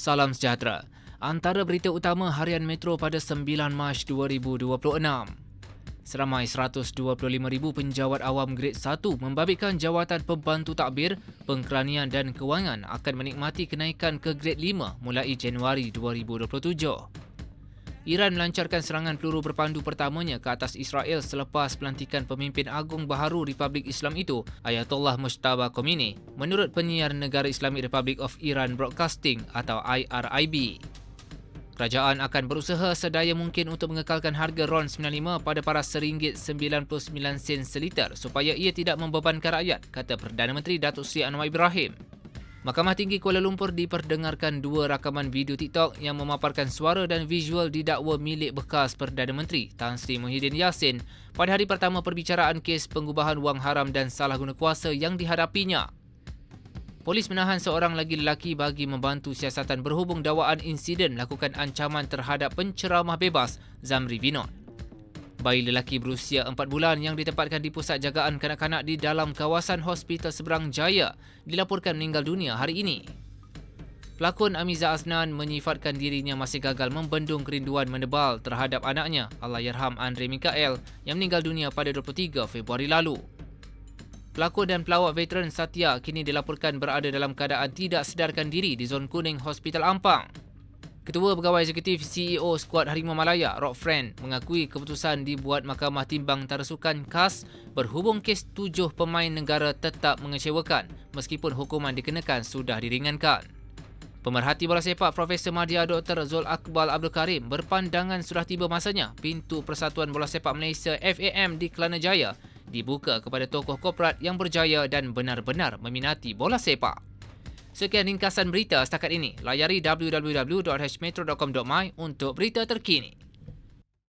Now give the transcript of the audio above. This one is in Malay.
Salam sejahtera. Antara berita utama harian Metro pada 9 Mac 2026. Seramai 125,000 penjawat awam grade 1 membabitkan jawatan pembantu takbir, pengkeranian dan kewangan akan menikmati kenaikan ke grade 5 mulai Januari 2027. Iran melancarkan serangan peluru berpandu pertamanya ke atas Israel selepas pelantikan pemimpin agung baharu Republik Islam itu, Ayatollah Mujtaba Khomeini, menurut penyiar Negara Islamic Republic of Iran Broadcasting atau IRIB. Kerajaan akan berusaha sedaya mungkin untuk mengekalkan harga RON 95 pada paras RM1.99 seliter supaya ia tidak membebankan rakyat, kata Perdana Menteri Datuk Seri Anwar Ibrahim. Mahkamah Tinggi Kuala Lumpur diperdengarkan dua rakaman video TikTok yang memaparkan suara dan visual didakwa milik bekas Perdana Menteri Tan Sri Muhyiddin Yassin pada hari pertama perbicaraan kes pengubahan wang haram dan salah guna kuasa yang dihadapinya. Polis menahan seorang lagi lelaki bagi membantu siasatan berhubung dakwaan insiden melakukan ancaman terhadap penceramah bebas Zamri Vinod. Bayi lelaki berusia 4 bulan yang ditempatkan di pusat jagaan kanak-kanak di dalam kawasan Hospital Seberang Jaya dilaporkan meninggal dunia hari ini. Pelakon Amiza Aznan menyifatkan dirinya masih gagal membendung kerinduan menebal terhadap anaknya, Allahyarham Andre Mikael, yang meninggal dunia pada 23 Februari lalu. Pelakon dan pelawak veteran Satya kini dilaporkan berada dalam keadaan tidak sedarkan diri di zon kuning Hospital Ampang. Ketua Pegawai Eksekutif CEO Skuad Harimau Malaya, Rock Friend, mengakui keputusan dibuat Mahkamah Timbang Tarasukan KAS berhubung kes 7 pemain negara tetap mengecewakan meskipun hukuman dikenakan sudah diringankan. Pemerhati bola sepak Profesor Madya Dr. Zul Akbal Abdul Karim berpandangan sudah tiba masanya pintu Persatuan Bola Sepak Malaysia FAM di Kelana Jaya dibuka kepada tokoh korporat yang berjaya dan benar-benar meminati bola sepak. Sekian ringkasan berita setakat ini. Layari www.hmetro.com.my untuk berita terkini.